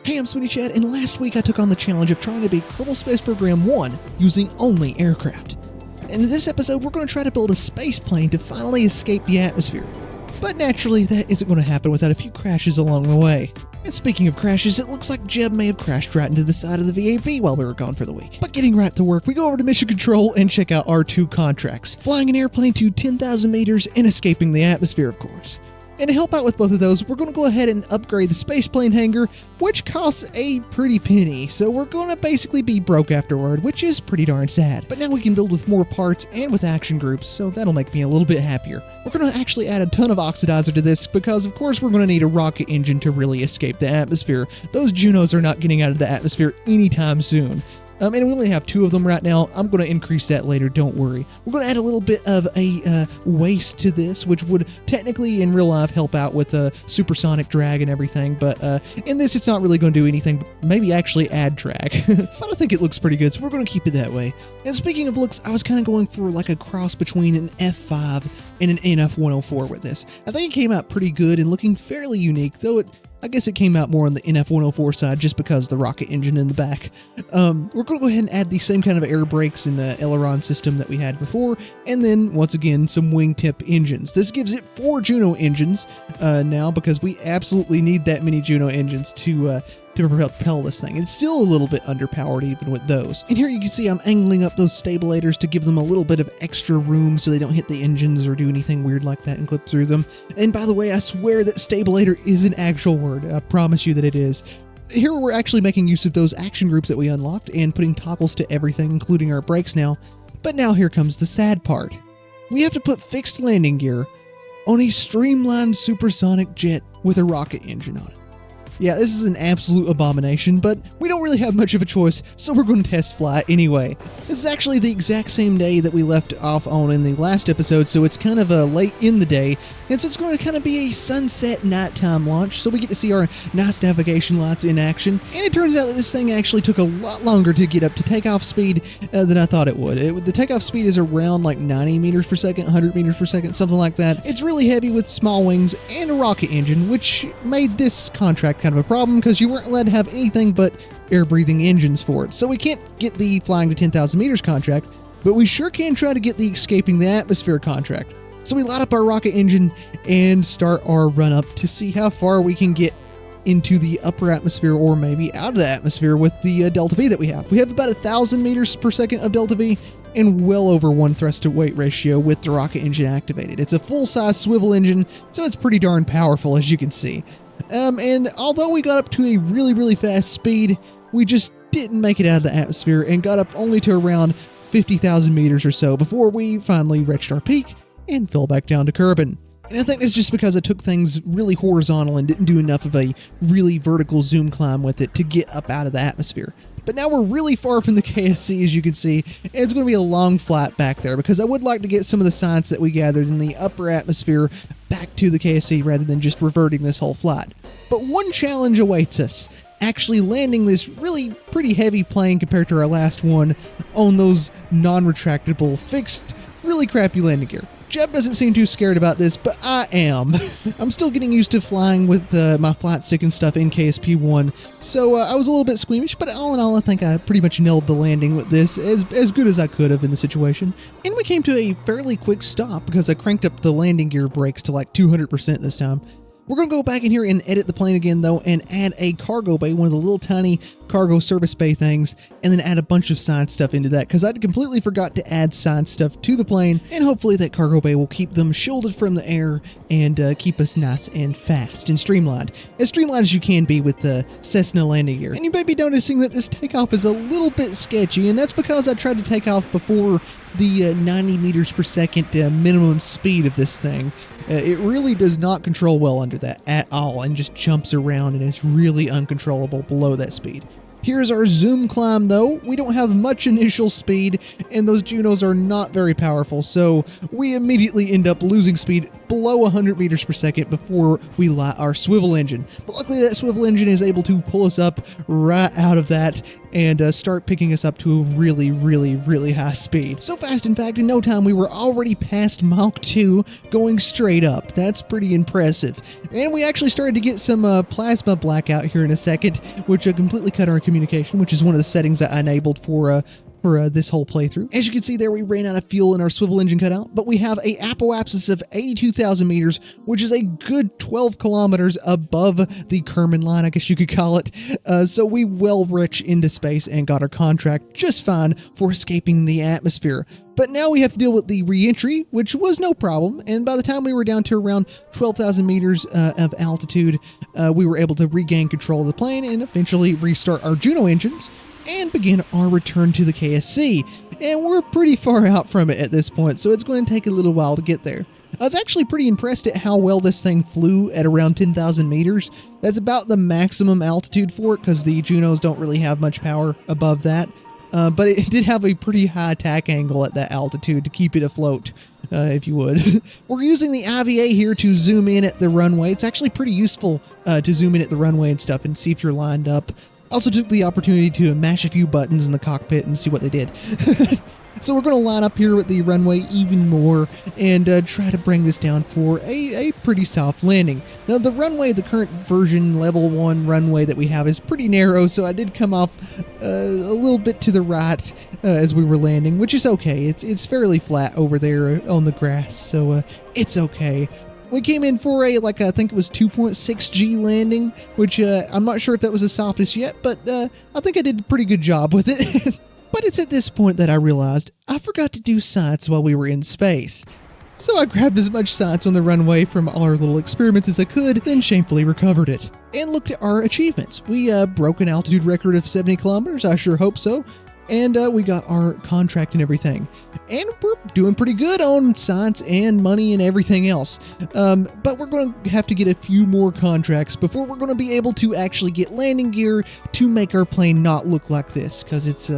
Hey, I'm Smooneychad, and last week I took on the challenge of trying to beat Kerbal Space Program 1 using only aircraft. And in this episode, we're going to try to build a space plane to finally escape the atmosphere. But naturally, that isn't going to happen without a few crashes along the way. And speaking of crashes, it looks like Jeb may have crashed right into the side of the VAB while we were gone for the week. But getting right to work, we go over to Mission Control and check out our two contracts. Flying an airplane to 10,000 meters and escaping the atmosphere, of course. And to help out with both of those, we're going to go ahead and upgrade the spaceplane hangar, which costs a pretty penny, so we're going to basically be broke afterward, which is pretty darn sad. But now we can build with more parts and with action groups, so that'll make me a little bit happier. We're going to actually add a ton of oxidizer to this, because of course we're going to need a rocket engine to really escape the atmosphere. Those Junos are not getting out of the atmosphere anytime soon. And we only have two of them right now. I'm going to increase that later, don't worry. We're going to add a little bit of a waist to this, which would technically in real life help out with supersonic drag and everything, but in this it's not really going to do anything, maybe actually add drag. But I think it looks pretty good, so we're going to keep it that way. And speaking of looks, I was kind of going for like a cross between an F5 and an NF104 with this. I think it came out pretty good and looking fairly unique, though I guess it came out more on the NF104 side just because of the rocket engine in the back. We're going to go ahead and add the same kind of air brakes and aileron system that we had before, and then, once again, some wingtip engines. This gives it 4 Juno engines now, because we absolutely need that many Juno engines to propel this thing. It's still a little bit underpowered even with those. And here you can see I'm angling up those stabilators to give them a little bit of extra room so they don't hit the engines or do anything weird like that and clip through them. And by the way, I swear that stabilator is an actual word. I promise you that it is. Here we're actually making use of those action groups that we unlocked and putting toggles to everything, including our brakes now. But now here comes the sad part. We have to put fixed landing gear on a streamlined supersonic jet with a rocket engine on it. Yeah, this is an absolute abomination, but we don't really have much of a choice, so we're going to test fly anyway. This is actually the exact same day that we left off on in the last episode, so it's kind of late in the day, and so it's going to kind of be a sunset nighttime launch, so we get to see our nice navigation lights in action. And it turns out that this thing actually took a lot longer to get up to takeoff speed than I thought it would. The takeoff speed is around like 90 meters per second, 100 meters per second, something like that. It's really heavy with small wings and a rocket engine, which made this contract kind of a problem because you weren't allowed to have anything but air-breathing engines for it. So we can't get the flying to 10,000 meters contract, but we sure can try to get the escaping the atmosphere contract. So we light up our rocket engine and start our run-up to see how far we can get into the upper atmosphere or maybe out of the atmosphere with the delta V that we have. We have about 1,000 meters per second of delta V and well over 1 thrust to weight ratio with the rocket engine activated. It's a full-size swivel engine, so it's pretty darn powerful, as you can see. And although we got up to a really fast speed, we just didn't make it out of the atmosphere and got up only to around 50,000 meters or so before we finally reached our peak and fell back down to Kerbin. And I think that's just because I took things really horizontal and didn't do enough of a really vertical zoom climb with it to get up out of the atmosphere. But now we're really far from the KSC, as you can see, and it's going to be a long flight back there because I would like to get some of the science that we gathered in the upper atmosphere back to the KSC rather than just reverting this whole flight. But one challenge awaits us, actually landing this really pretty heavy plane compared to our last one on those non-retractable, fixed, really crappy landing gear. Jeb doesn't seem too scared about this, but I am. I'm still getting used to flying with my flight stick and stuff in KSP1, so I was a little bit squeamish, but all in all, I think I pretty much nailed the landing with this as good as I could have in the situation. And we came to a fairly quick stop because I cranked up the landing gear brakes to like 200% this time. We're going to go back in here and edit the plane again, though, and add a cargo bay, one of the little tiny cargo service bay things, and then add a bunch of science stuff into that, because I completely forgot to add science stuff to the plane, and hopefully that cargo bay will keep them shielded from the air and keep us nice and fast and streamlined as you can be with the Cessna landing gear. And you may be noticing that this takeoff is a little bit sketchy, and that's because I tried to take off before the 90 meters per second minimum speed of this thing. It really does not control well under that at all and just jumps around and is really uncontrollable below that speed. Here's our zoom climb though. We don't have much initial speed and those Junos are not very powerful, so we immediately end up losing speed below 100 meters per second before we light our swivel engine. But luckily that swivel engine is able to pull us up right out of that and start picking us up to a really, really, really high speed. So fast, in fact, in no time we were already past Mach 2 going straight up. That's pretty impressive. And we actually started to get some plasma blackout here in a second, which completely cut our communication, which is one of the settings that I enabled for this whole playthrough. As you can see there, we ran out of fuel and our swivel engine cut out, but we have a apoapsis of 82,000 meters, which is a good 12 kilometers above the Kerman line, I guess you could call it. So we well reached into space and got our contract just fine for escaping the atmosphere. But now we have to deal with the re-entry, which was no problem, and by the time we were down to around 12,000 meters of altitude, we were able to regain control of the plane and eventually restart our Juno engines and begin our return to the KSC. And we're pretty far out from it at this point, so it's going to take a little while to get there. I was actually pretty impressed at how well this thing flew at around 10,000 meters. That's about the maximum altitude for it, because the Junos don't really have much power above that. But it did have a pretty high attack angle at that altitude to keep it afloat, if you would. We're using the IVA here to zoom in at the runway. It's actually pretty useful to zoom in at the runway and stuff and see if you're lined up. Also took the opportunity to mash a few buttons in the cockpit and see what they did. So we're going to line up here with the runway even more and try to bring this down for a pretty soft landing. Now the runway, the current version level 1 runway that we have is pretty narrow, so I did come off a little bit to the right as we were landing, which is okay. It's fairly flat over there on the grass, so it's okay. We came in for I think it was 2.6 G landing, which I'm not sure if that was the softest yet, but I think I did a pretty good job with it. But it's at this point that I realized I forgot to do science while we were in space. So I grabbed as much science on the runway from all our little experiments as I could, then shamefully recovered it. And looked at our achievements. We broke an altitude record of 70 kilometers, I sure hope so. And we got our contract and everything. And we're doing pretty good on science and money and everything else. But we're going to have to get a few more contracts before we're going to be able to actually get landing gear to make our plane not look like this. Because it's,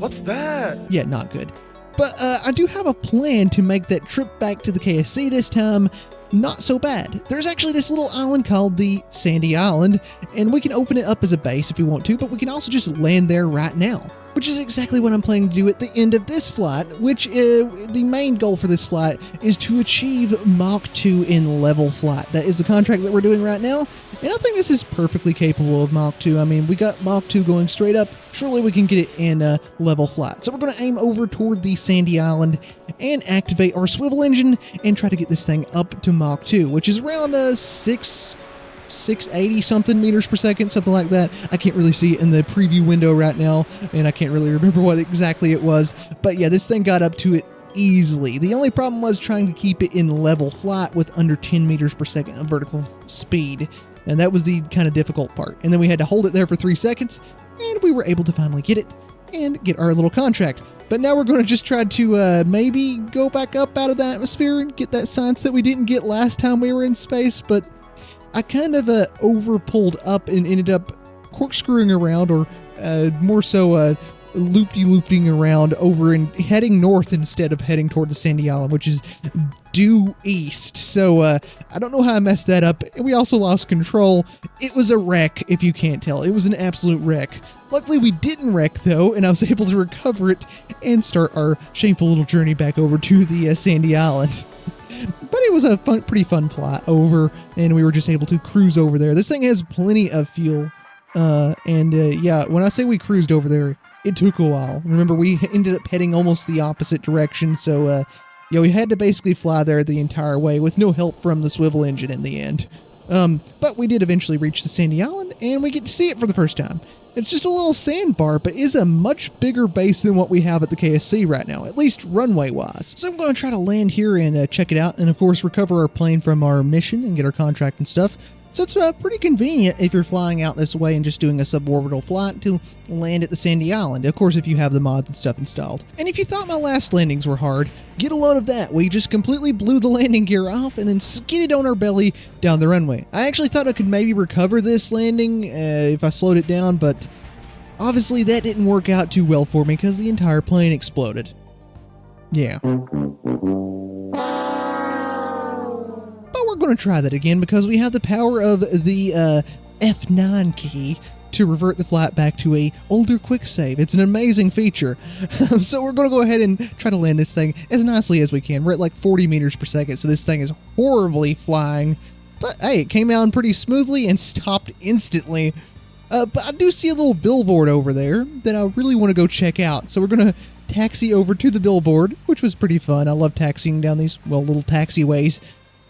what's that? Yeah, not good. But I do have a plan to make that trip back to the KSC this time not so bad. There's actually this little island called the Sandy Island, and we can open it up as a base if we want to, but we can also just land there right now, which is exactly what I'm planning to do at the end of this flight, which the main goal for this flight is to achieve Mach 2 in level flight. That is the contract that we're doing right now, and I think this is perfectly capable of Mach 2. I mean, we got Mach 2 going straight up. Surely we can get it in level flight. So we're going to aim over toward the Sandy Island and activate our swivel engine and try to get this thing up to Mach 2, which is around 680 something meters per second, something like that. I can't really see it in the preview window right now, and I can't really remember what exactly it was. But yeah, this thing got up to it easily. The only problem was trying to keep it in level flight with under 10 meters per second of vertical speed. And that was the kind of difficult part. And then we had to hold it there for 3 seconds, and we were able to finally get it and get our little contract. But now we're going to just try to maybe go back up out of the atmosphere and get that science that we didn't get last time we were in space. But I kind of over-pulled up and ended up corkscrewing around, or more so loopy-looping around over and heading north instead of heading toward the Sandy Island, which is due east. So I don't know how I messed that up. And we also lost control. It was a wreck, if you can't tell. It was an absolute wreck. Luckily, we didn't wreck, though, and I was able to recover it and start our shameful little journey back over to the Sandy Island. But it was a pretty fun flight over, and we were just able to cruise over there. This thing has plenty of fuel, yeah, when I say we cruised over there, it took a while. Remember, we ended up heading almost the opposite direction, so yeah, we had to basically fly there the entire way with no help from the swivel engine in the end. But we did eventually reach the Sandy Island, and we get to see it for the first time. It's just a little sandbar, but is a much bigger base than what we have at the KSC right now, at least runway-wise. So I'm going to try to land here and check it out, and of course recover our plane from our mission and get our contract and stuff. So it's pretty convenient if you're flying out this way and just doing a suborbital flight to land at the Sandy Island, of course if you have the mods and stuff installed. And if you thought my last landings were hard, get a load of that. We just completely blew the landing gear off and then skidded on our belly down the runway. I actually thought I could maybe recover this landing if I slowed it down, but obviously that didn't work out too well for me because the entire plane exploded. Yeah. going to try that again because we have the power of the F9 key to revert the flight back to a older quick save. It's an amazing feature. So we're going to go ahead and try to land this thing as nicely as we can. We're at like 40 meters per second, so this thing is horribly flying. But hey, it came down pretty smoothly and stopped instantly. But I do see a little billboard over there that I really want to go check out. So we're going to taxi over to the billboard, which was pretty fun. I love taxiing down these, well, little taxiways.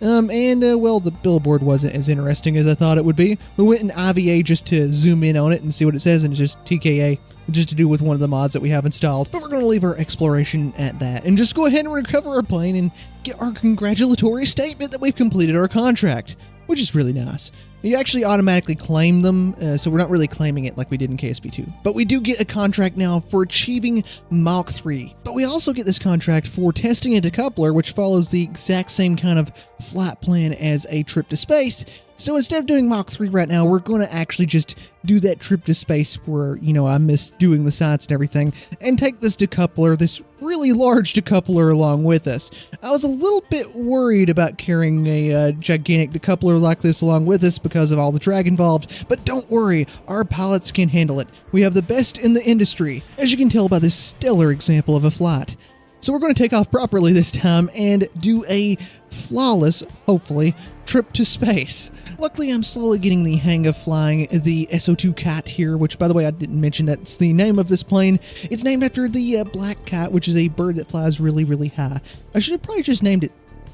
Well, the billboard wasn't as interesting as I thought it would be. We went in IVA just to zoom in on it and see what it says, and it's just TKA, just to do with one of the mods that we have installed. But we're going to leave our exploration at that, and just go ahead and recover our plane and get our congratulatory statement that we've completed our contract, which is really nice. You actually automatically claim them, so we're not really claiming it like we did in KSP2. But we do get a contract now for achieving Mach 3. But we also get this contract for testing a decoupler, which follows the exact same kind of flight plan as a trip to space. So instead of doing Mach 3 right now, we're going to actually just do that trip to space where, you know, I miss doing the science and everything, and take this decoupler, this really large decoupler, along with us. I was a little bit worried about carrying a gigantic decoupler like this along with us because of all the drag involved, but don't worry, our pilots can handle it. We have the best in the industry, as you can tell by this stellar example of a flight. So we're going to take off properly this time and do a flawless, hopefully, trip to space. Luckily, I'm slowly getting the hang of flying the SO2 Cat here, which, by the way, I didn't mention that's the name of this plane. It's named after the black cat, which is a bird that flies really, really high. I should have probably just named it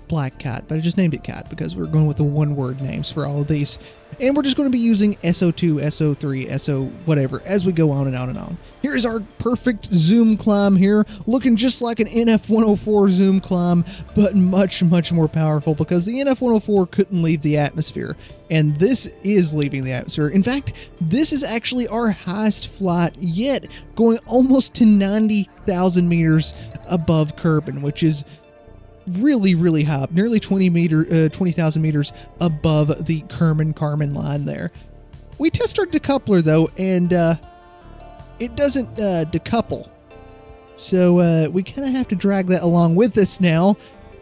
Black Cat, but I just named it Cat because we're going with the one-word names for all of these. And we're just going to be using SO2, SO3, SO whatever as we go on and on and on. Here's our perfect zoom climb here, looking just like an NF-104 zoom climb, but much, much more powerful because the NF-104 couldn't leave the atmosphere, and this is leaving the atmosphere. In fact, this is actually our highest flight yet, going almost to 90,000 meters above Kerbin, which is really, really high, nearly 20,000 meters above the Kármán line there. We test our decoupler though, and it doesn't decouple. So we kind of have to drag that along with us now,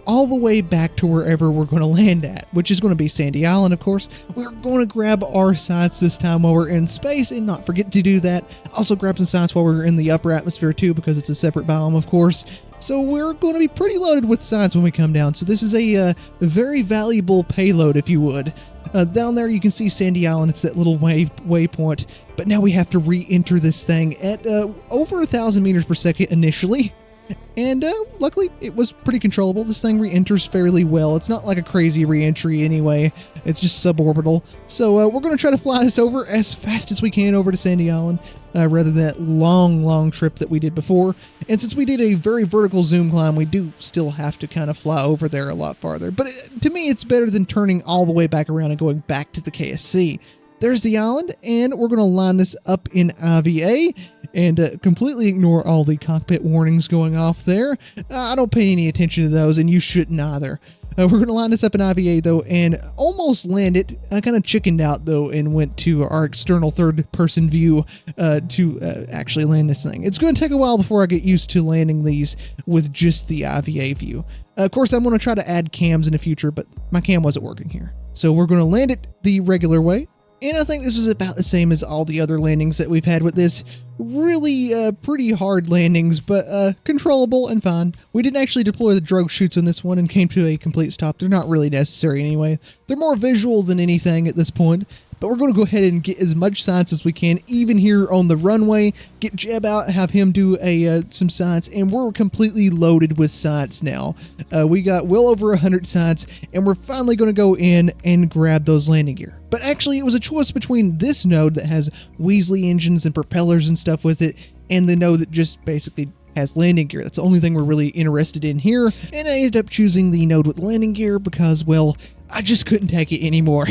all the way back to wherever we're going to land at, which is going to be Sandy Island, of course. We're going to grab our science this time while we're in space and not forget to do that. Also grab some science while we're in the upper atmosphere too, because it's a separate biome, of course. So we're going to be pretty loaded with science when we come down. So this is a very valuable payload, if you would. Down there you can see Sandy Island. It's that little waypoint. But now we have to re-enter this thing at over 1,000 meters per second initially. And luckily, it was pretty controllable. This thing re-enters fairly well. It's not like a crazy re-entry anyway. It's just suborbital. So we're going to try to fly this over as fast as we can over to Sandy Island, rather than that long trip that we did before. And since we did a very vertical zoom climb, we do still have to kind of fly over there a lot farther. But to me, it's better than turning all the way back around and going back to the KSC. There's the island, and we're going to line this up in IVA and completely ignore all the cockpit warnings going off there. I don't pay any attention to those, and you shouldn't either. We're going to line this up in IVA, though, and almost land it. I kind of chickened out, though, and went to our external third-person view to actually land this thing. It's going to take a while before I get used to landing these with just the IVA view. Of course, I'm going to try to add cams in the future, but my cam wasn't working here. So we're going to land it the regular way. And I think this was about the same as all the other landings that we've had with this. Really pretty hard landings, but controllable and fine. We didn't actually deploy the drogue chutes on this one and came to a complete stop. They're not really necessary anyway. They're more visual than anything at this point. But we're going to go ahead and get as much science as we can, even here on the runway. Get Jeb out, have him do some science, and we're completely loaded with science now. We got well over 100 science, and we're finally going to go in and grab those landing gear. But actually, it was a choice between this node that has Weasley engines and propellers and stuff with it, and the node that just basically has landing gear. That's the only thing we're really interested in here. And I ended up choosing the node with landing gear because, well, I just couldn't take it anymore.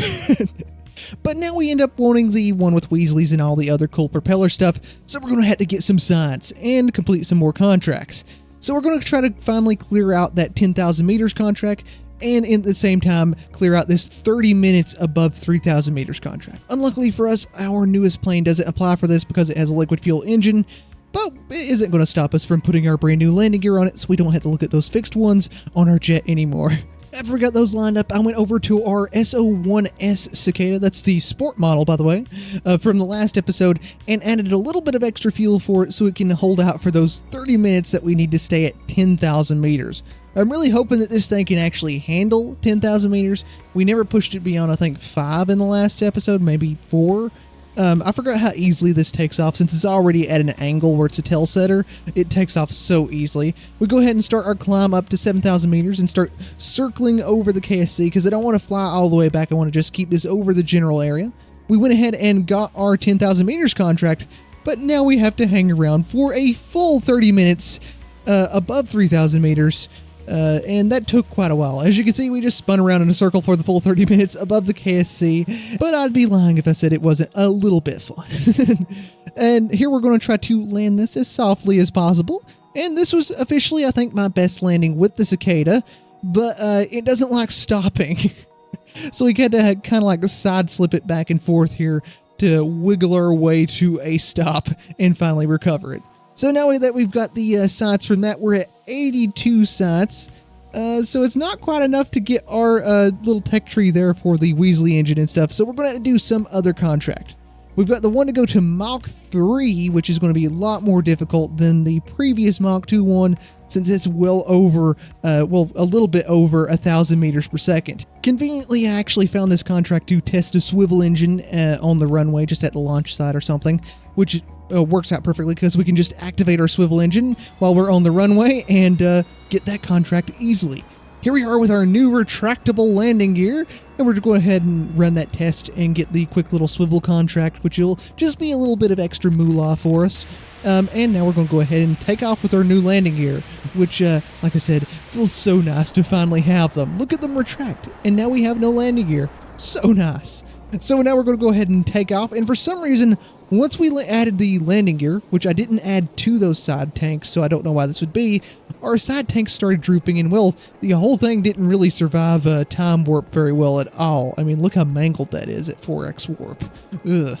But now we end up wanting the one with Weasleys and all the other cool propeller stuff, so we're going to have to get some science and complete some more contracts. So we're going to try to finally clear out that 10,000 meters contract, and at the same time clear out this 30 minutes above 3,000 meters contract. Unluckily for us, our newest plane doesn't apply for this because it has a liquid fuel engine, but it isn't going to stop us from putting our brand new landing gear on it, so we don't have to look at those fixed ones on our jet anymore. After we got those lined up, I went over to our SO1S cicada, that's the sport model, by the way, from the last episode, and added a little bit of extra fuel for it so it can hold out for those 30 minutes that we need to stay at 10,000 meters. I'm really hoping that this thing can actually handle 10,000 meters. We never pushed it beyond, I think, 5 in the last episode, maybe 4. I forgot how easily this takes off. Since it's already at an angle where it's a tail setter, it takes off so easily. We go ahead and start our climb up to 7,000 meters and start circling over the KSC because I don't want to fly all the way back. I want to just keep this over the general area. We went ahead and got our 10,000 meters contract, but now we have to hang around for a full 30 minutes above 3,000 meters. And that took quite a while. As you can see, we just spun around in a circle for the full 30 minutes above the KSC, but I'd be lying if I said it wasn't a little bit fun. And here we're going to try to land this as softly as possible. And this was officially, I think, my best landing with the cicada, but it doesn't like stopping. So we had to kind of like side slip it back and forth here to wiggle our way to a stop and finally recover it. So now that we've got the sights from that, we're at 82 sights. So it's not quite enough to get our little tech tree there for the Weasley engine and stuff. So we're going to do some other contract. We've got the one to go to Mach 3, which is going to be a lot more difficult than the previous Mach 2 one, since it's well over, a little bit over 1,000 meters per second. Conveniently, I actually found this contract to test a swivel engine on the runway, just at the launch site or something, which works out perfectly because we can just activate our swivel engine while we're on the runway and get that contract easily. Here we are with our new retractable landing gear, and we're going to go ahead and run that test and get the quick little swivel contract, which will just be a little bit of extra moolah for us. And now we're going to go ahead and take off with our new landing gear, which, like I said, feels so nice to finally have them. Look at them retract, and now we have no landing gear. So nice. So now we're going to go ahead and take off, and for some reason, once we added the landing gear, which I didn't add to those side tanks, so I don't know why this would be, our side tanks started drooping, and well, the whole thing didn't really survive time warp very well at all. I mean, look how mangled that is at 4x warp. Ugh.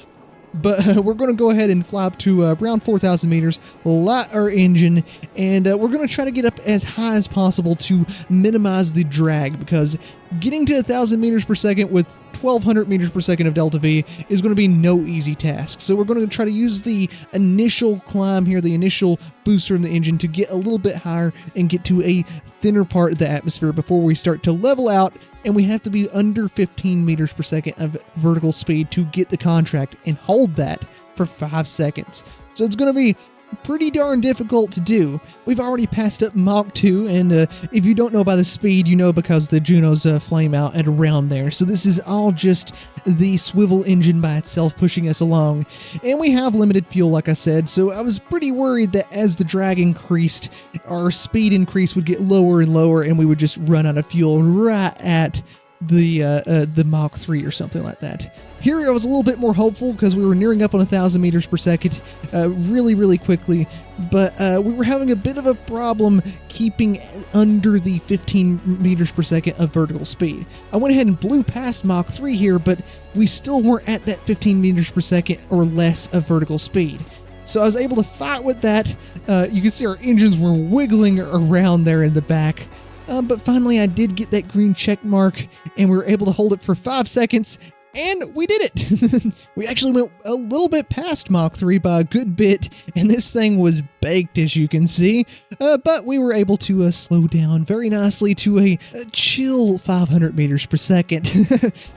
But we're going to go ahead and fly up to around 4,000 meters, light our engine, and we're going to try to get up as high as possible to minimize the drag, because getting to 1,000 meters per second with 1,200 meters per second of delta V is going to be no easy task. So we're going to try to use the initial climb here, the initial booster in the engine, to get a little bit higher and get to a thinner part of the atmosphere before we start to level out, and we have to be under 15 meters per second of vertical speed to get the contract and hold that for 5 seconds. So it's going to be pretty darn difficult to do. We've already passed up Mach 2, and if you don't know by the speed, you know because the Junos flame out at around there. So this is all just the swivel engine by itself pushing us along. And we have limited fuel, like I said, so I was pretty worried that as the drag increased, our speed increase would get lower and lower, and we would just run out of fuel right at the Mach 3 or something like that. Here I was a little bit more hopeful because we were nearing up on 1,000 meters per second really quickly, but we were having a bit of a problem keeping under the 15 meters per second of vertical speed. I went ahead and blew past Mach 3 here, but we still weren't at that 15 meters per second or less of vertical speed. So I was able to fight with that. You can see our engines were wiggling around there in the back. But finally I did get that green check mark, and we were able to hold it for 5 seconds, and we did it! We actually went a little bit past Mach 3 by a good bit, and this thing was baked, as you can see, but we were able to slow down very nicely to a chill 500 meters per second.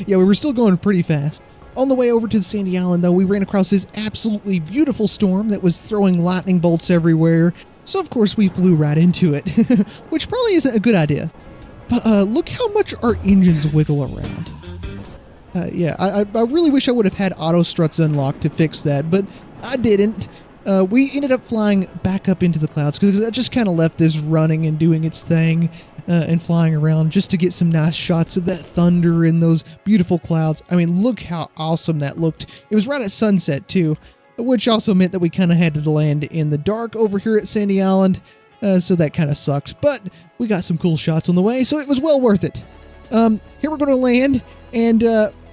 Yeah, we were still going pretty fast. On the way over to the Sandy Island, though, we ran across this absolutely beautiful storm that was throwing lightning bolts everywhere. So of course we flew right into it, which probably isn't a good idea. But look how much our engines wiggle around. Yeah, I really wish I would have had auto struts unlocked to fix that, but I didn't. We ended up flying back up into the clouds because I just kind of left this running and doing its thing and flying around just to get some nice shots of that thunder and those beautiful clouds. I mean, look how awesome that looked. It was right at sunset too, which also meant that we kind of had to land in the dark over here at Sandy Island, so that kind of sucked. But we got some cool shots on the way, so it was well worth it. Here we're going to land, and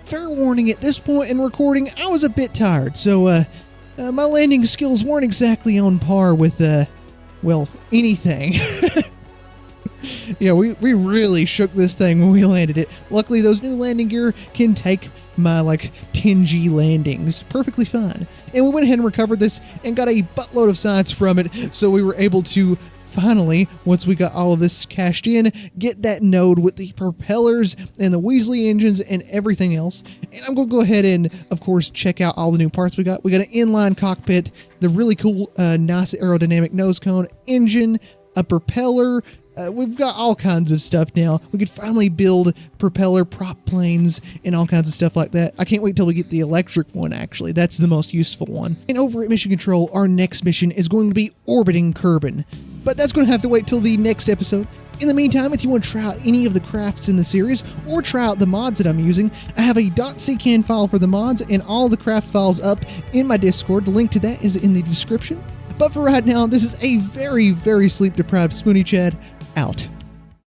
fair warning, at this point in recording, I was a bit tired, so my landing skills weren't exactly on par with, well, anything. Yeah, we really shook this thing when we landed it. Luckily, those new landing gear can take my like 10G landings perfectly fine. And we went ahead and recovered this and got a buttload of science from it, so we were able to finally, once we got all of this cashed in, get that node with the propellers and the Weasley engines and everything else. And I'm going to go ahead and, of course, check out all the new parts we got. We got an inline cockpit, the really cool NASA aerodynamic nose cone, engine, a propeller. We've got all kinds of stuff now. We could finally build propeller prop planes and all kinds of stuff like that. I can't wait till we get the electric one, actually. That's the most useful one. And over at Mission Control, our next mission is going to be orbiting Kerbin. But that's going to have to wait till the next episode. In the meantime, if you want to try out any of the crafts in the series or try out the mods that I'm using, I have a .ccan file for the mods and all the craft files up in my Discord. The link to that is in the description. But for right now, this is a very, very sleep-deprived Smooneychad out.